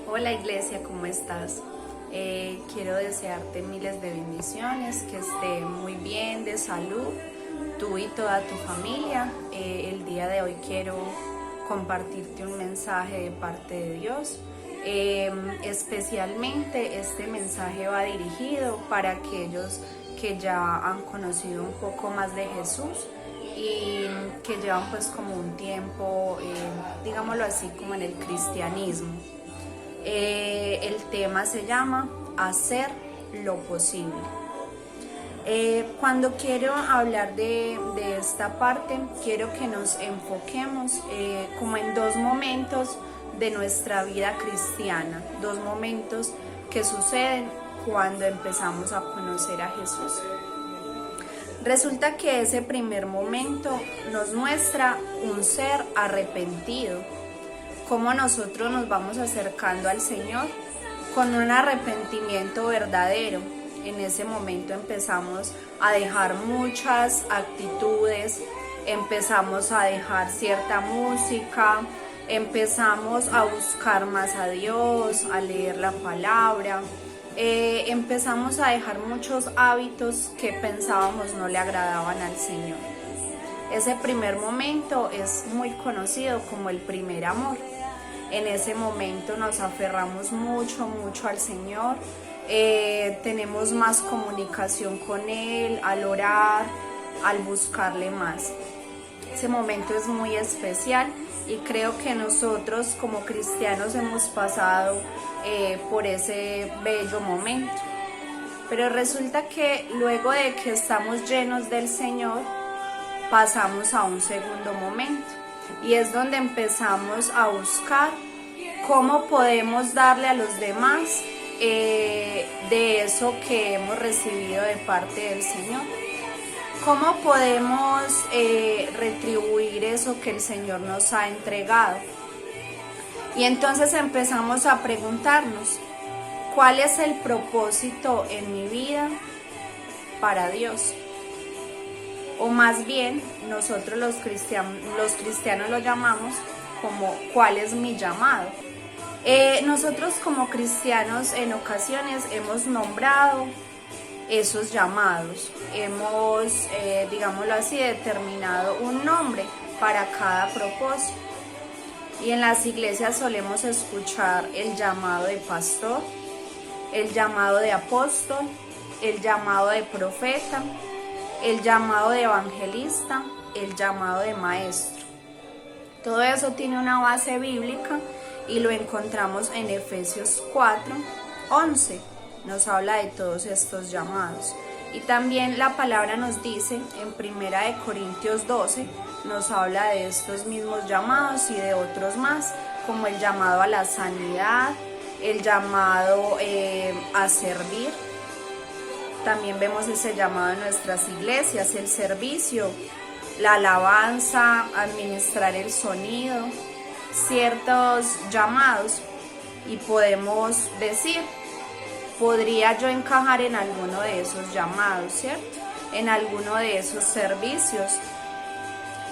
Hola Iglesia, ¿cómo estás? Quiero desearte miles de bendiciones, que esté muy bien de salud, tú y toda tu familia. El día de hoy quiero compartirte un mensaje de parte de Dios. Especialmente este mensaje va dirigido para aquellos que ya han conocido un poco más de Jesús y que llevan pues como un tiempo, digámoslo así, como en el cristianismo. El tema se llama Hacer lo posible. Cuando quiero hablar de esta parte, quiero que nos enfoquemos como en dos momentos de nuestra vida cristiana, dos momentos que suceden cuando empezamos a conocer a Jesús. Resulta que ese primer momento nos muestra un ser arrepentido, cómo nosotros nos vamos acercando al Señor con un arrepentimiento verdadero. En ese momento empezamos a dejar muchas actitudes, empezamos a dejar cierta música, empezamos a buscar más a Dios, a leer la palabra, empezamos a dejar muchos hábitos que pensábamos no le agradaban al Señor. Ese primer momento es muy conocido como el primer amor. En ese momento nos aferramos mucho al Señor, tenemos más comunicación con Él, al orar, al buscarle más. Ese momento es muy especial y creo que nosotros como cristianos hemos pasado por ese bello momento. Pero resulta que luego de que estamos llenos del Señor, pasamos a un segundo momento. Y es donde empezamos a buscar cómo podemos darle a los demás de eso que hemos recibido de parte del Señor. ¿Cómo podemos retribuir eso que el Señor nos ha entregado? Y entonces empezamos a preguntarnos, ¿cuál es el propósito en mi vida para Dios? O más bien, nosotros los cristianos lo llamamos como ¿cuál es mi llamado? Nosotros como cristianos en ocasiones hemos nombrado esos llamados, hemos, digámoslo así, determinado un nombre para cada propósito. Y en las iglesias solemos escuchar el llamado de pastor, el llamado de apóstol, el llamado de profeta, el llamado de evangelista, el llamado de maestro. Todo eso tiene una base bíblica y lo encontramos en Efesios 4:11. Nos habla de todos estos llamados. Y también la palabra nos dice en 1 Corintios 12, nos habla de estos mismos llamados y de otros más, como el llamado a la sanidad, el llamado a servir. También vemos ese llamado en nuestras iglesias, el servicio, la alabanza, administrar el sonido, ciertos llamados. Y podemos decir, podría yo encajar en alguno de esos llamados, ¿cierto? En alguno de esos servicios.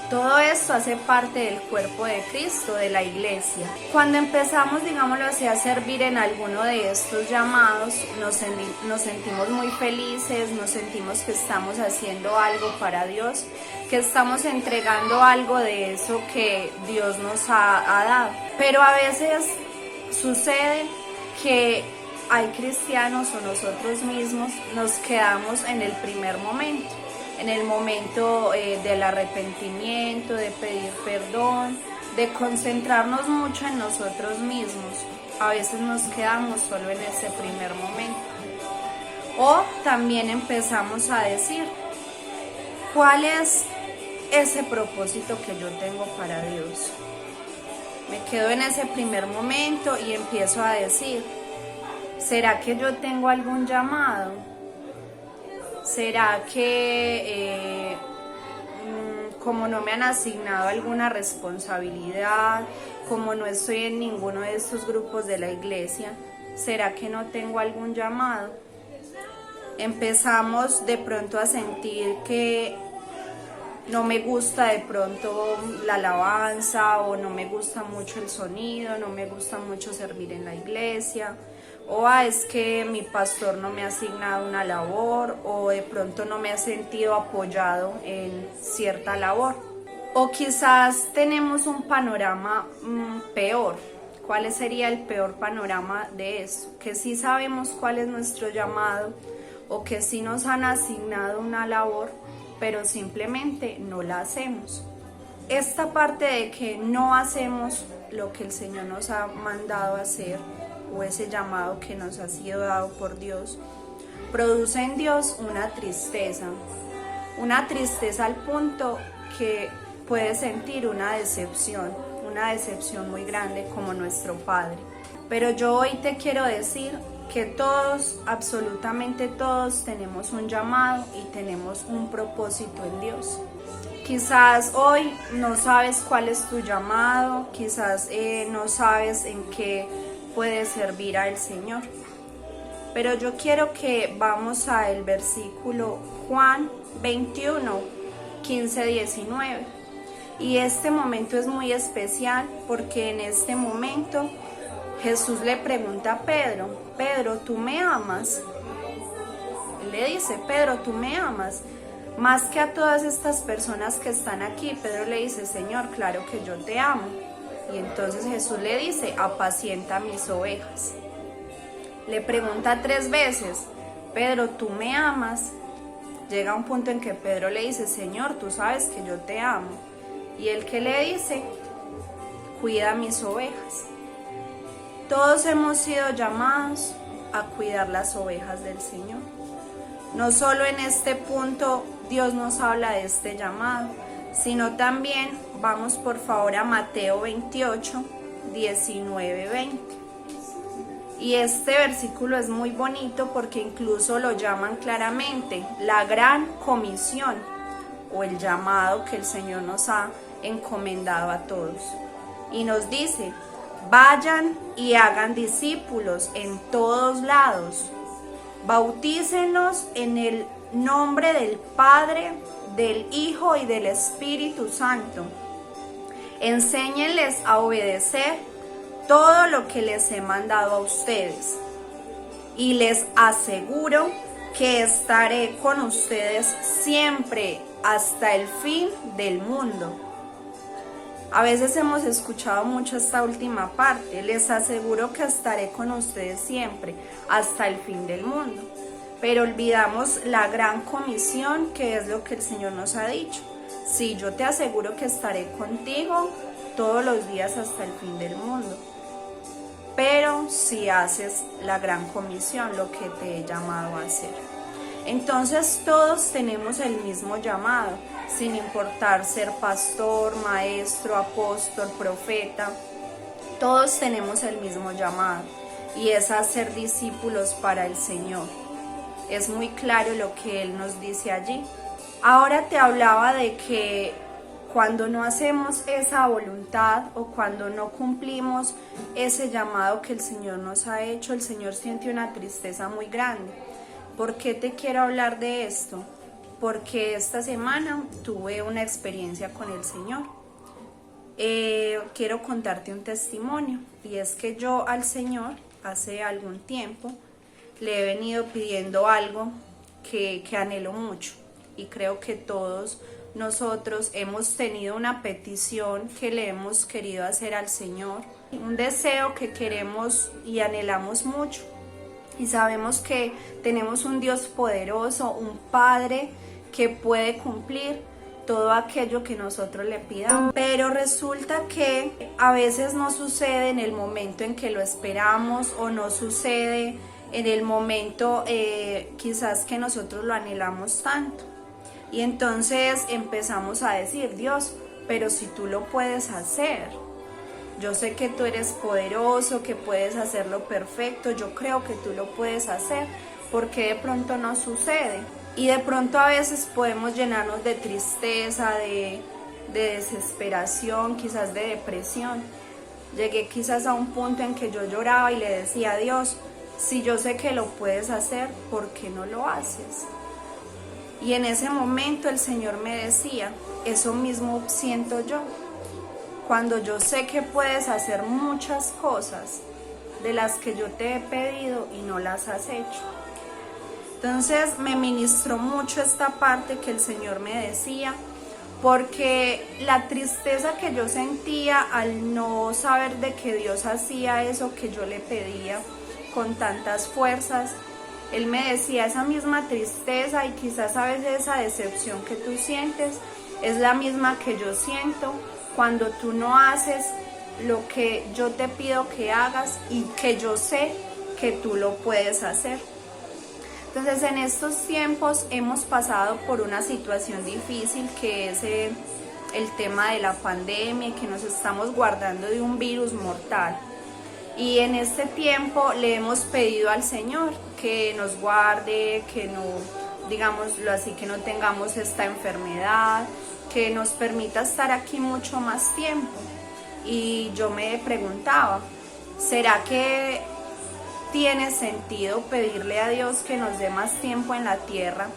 Todo esto hace parte del cuerpo de Cristo, de la iglesia. Cuando empezamos, digámoslo así, a servir en alguno de estos llamados, nos sentimos muy felices, nos sentimos que estamos haciendo algo para Dios, que estamos entregando algo de eso que Dios nos ha dado. Pero a veces sucede que hay cristianos o nosotros mismos nos quedamos en el primer momento. En el momento del arrepentimiento, de pedir perdón, de concentrarnos mucho en nosotros mismos. A veces nos quedamos solo en ese primer momento. O también empezamos a decir, ¿cuál es ese propósito que yo tengo para Dios? Me quedo en ese primer momento y empiezo a decir, ¿será que yo tengo algún llamado? ¿Será que como no me han asignado alguna responsabilidad, como no estoy en ninguno de estos grupos de la iglesia, ¿será que no tengo algún llamado? Empezamos de pronto a sentir que no me gusta de pronto la alabanza, o no me gusta mucho el sonido, no me gusta mucho servir en la iglesia, o es que mi pastor no me ha asignado una labor, o de pronto no me ha sentido apoyado en cierta labor. O quizás tenemos un panorama peor. ¿Cuál sería el peor panorama de eso? Que sí sabemos cuál es nuestro llamado, o que sí nos han asignado una labor, pero simplemente no la hacemos. Esta parte de que no hacemos lo que el Señor nos ha mandado a hacer, o ese llamado que nos ha sido dado por Dios, produce en Dios una tristeza al punto que puede sentir una decepción muy grande como nuestro Padre. Pero yo hoy te quiero decir que todos, absolutamente todos, tenemos un llamado y tenemos un propósito en Dios. Quizás hoy no sabes cuál es tu llamado, quizás no sabes en qué puedes servir al Señor. Pero yo quiero que vamos al versículo Juan 21, 15, 19. Y este momento es muy especial porque en este momento Jesús le pregunta a Pedro: Pedro, ¿tú me amas? Él le dice: Pedro, ¿tú me amas? Más que a todas estas personas que están aquí. Pedro le dice: Señor, claro que yo te amo. Y entonces Jesús le dice: apacienta mis ovejas. Le pregunta 3 veces: Pedro, ¿tú me amas? Llega un punto en que Pedro le dice: Señor, tú sabes que yo te amo. Y él, ¿qué le dice? Cuida mis ovejas. Todos hemos sido llamados a cuidar las ovejas del Señor. No solo en este punto Dios nos habla de este llamado, sino también, vamos por favor a Mateo 28, 19, 20. Y este versículo es muy bonito porque incluso lo llaman claramente la gran comisión, o el llamado que el Señor nos ha encomendado a todos. Y nos dice: vayan y hagan discípulos en todos lados, bautícenlos en el nombre del Padre, del Hijo y del Espíritu Santo. Enséñenles a obedecer todo lo que les he mandado a ustedes, y les aseguro que estaré con ustedes siempre hasta el fin del mundo. A veces hemos escuchado mucho esta última parte: les aseguro que estaré con ustedes siempre hasta el fin del mundo. Pero olvidamos la gran comisión, que es lo que el Señor nos ha dicho: sí, yo te aseguro que estaré contigo todos los días hasta el fin del mundo. Pero si haces la gran comisión, lo que te he llamado a hacer. Entonces todos tenemos el mismo llamado, sin importar ser pastor, maestro, apóstol, profeta. Todos tenemos el mismo llamado, y es hacer discípulos para el Señor. Es muy claro lo que Él nos dice allí. Ahora te hablaba de que cuando no hacemos esa voluntad, o cuando no cumplimos ese llamado que el Señor nos ha hecho, el Señor siente una tristeza muy grande. ¿Por qué te quiero hablar de esto? Porque esta semana tuve una experiencia con el Señor. Quiero contarte un testimonio, y es que yo al Señor hace algún tiempo le he venido pidiendo algo que anhelo mucho, y creo que todos nosotros hemos tenido una petición que le hemos querido hacer al Señor, un deseo que queremos y anhelamos mucho, y sabemos que tenemos un Dios poderoso, un Padre que puede cumplir todo aquello que nosotros le pidamos. Pero resulta que a veces no sucede en el momento en que lo esperamos, o no sucede en el momento quizás que nosotros lo anhelamos tanto. Y entonces empezamos a decir: Dios, pero si tú lo puedes hacer, yo sé que tú eres poderoso, que puedes hacerlo perfecto, yo creo que tú lo puedes hacer, ¿por qué de pronto no sucede? Y de pronto a veces podemos llenarnos de tristeza, de desesperación, quizás de depresión. Llegué quizás a un punto en que yo lloraba y le decía a Dios: si yo sé que lo puedes hacer, ¿por qué no lo haces? Y en ese momento el Señor me decía: eso mismo siento yo. Cuando yo sé que puedes hacer muchas cosas de las que yo te he pedido y no las has hecho. Entonces me ministró mucho esta parte que el Señor me decía, porque la tristeza que yo sentía al no saber de que Dios hacía eso que yo le pedía con tantas fuerzas, Él me decía, esa misma tristeza y quizás a veces esa decepción que tú sientes es la misma que yo siento cuando tú no haces lo que yo te pido que hagas y que yo sé que tú lo puedes hacer. Entonces en estos tiempos hemos pasado por una situación difícil que es el tema de la pandemia, que nos estamos guardando de un virus mortal. Y en este tiempo le hemos pedido al Señor que nos guarde, que no, digámoslo así, que no tengamos esta enfermedad, que nos permita estar aquí mucho más tiempo. Y yo me preguntaba, ¿será que tiene sentido pedirle a Dios que nos dé más tiempo en la tierra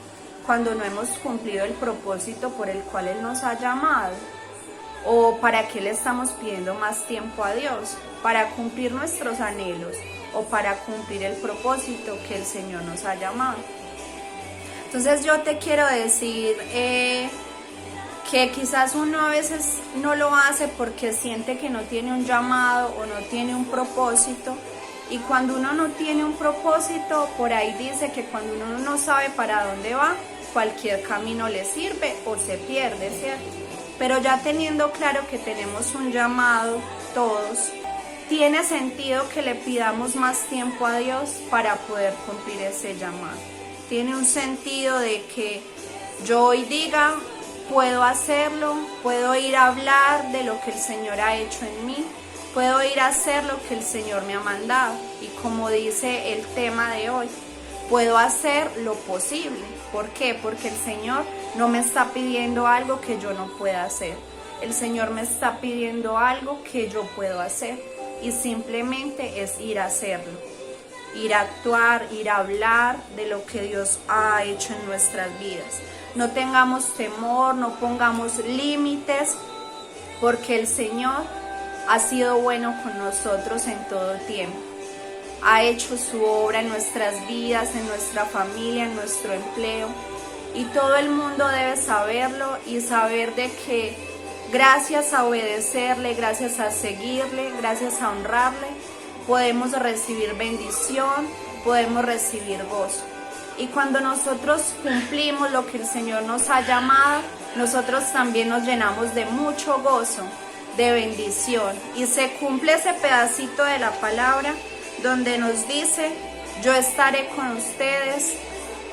cuando no hemos cumplido el propósito por el cual Él nos ha llamado? ¿O para qué le estamos pidiendo más tiempo a Dios? ¿Para cumplir nuestros anhelos o para cumplir el propósito que el Señor nos ha llamado? Entonces yo te quiero decir que quizás uno a veces no lo hace porque siente que no tiene un llamado o no tiene un propósito. Y cuando uno no tiene un propósito, por ahí dice que cuando uno no sabe para dónde va, cualquier camino le sirve o se pierde, ¿cierto? Pero ya teniendo claro que tenemos un llamado todos, tiene sentido que le pidamos más tiempo a Dios para poder cumplir ese llamado. Tiene un sentido de que yo hoy diga, puedo hacerlo, puedo ir a hablar de lo que el Señor ha hecho en mí, puedo ir a hacer lo que el Señor me ha mandado. Y como dice el tema de hoy, puedo hacer lo posible. ¿Por qué? Porque el Señor no me está pidiendo algo que yo no pueda hacer. El Señor me está pidiendo algo que yo puedo hacer. Y simplemente es ir a hacerlo. Ir a actuar, ir a hablar de lo que Dios ha hecho en nuestras vidas. No tengamos temor, no pongamos límites, porque el Señor ha sido bueno con nosotros en todo tiempo. Ha hecho su obra en nuestras vidas, en nuestra familia, en nuestro empleo. Y todo el mundo debe saberlo y saber de que gracias a obedecerle, gracias a seguirle, gracias a honrarle, podemos recibir bendición, podemos recibir gozo. Y cuando nosotros cumplimos lo que el Señor nos ha llamado, nosotros también nos llenamos de mucho gozo, de bendición, y se cumple ese pedacito de la palabra donde nos dice, yo estaré con ustedes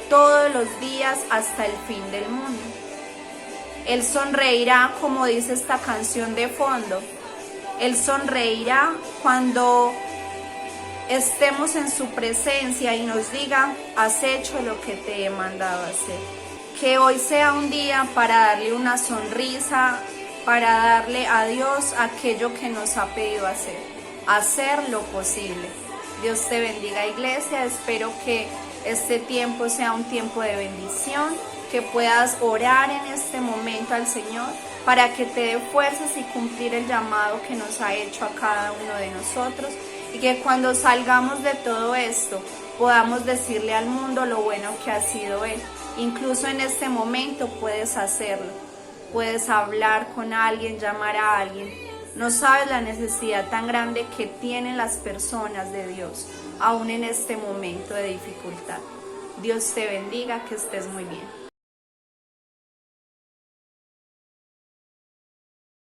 todos los días hasta el fin del mundo. Él sonreirá, como dice esta canción de fondo, Él sonreirá cuando estemos en su presencia y nos diga, has hecho lo que te he mandado hacer. Que hoy sea un día para darle una sonrisa, para darle a Dios aquello que nos ha pedido hacer lo posible. Dios te bendiga, iglesia. Espero que este tiempo sea un tiempo de bendición, que puedas orar en este momento al Señor para que te dé fuerzas y cumplir el llamado que nos ha hecho a cada uno de nosotros, y que cuando salgamos de todo esto podamos decirle al mundo lo bueno que ha sido Él. Incluso en este momento puedes hacerlo. Puedes hablar con alguien, llamar a alguien. No sabes la necesidad tan grande que tienen las personas de Dios, aún en este momento de dificultad. Dios te bendiga, que estés muy bien.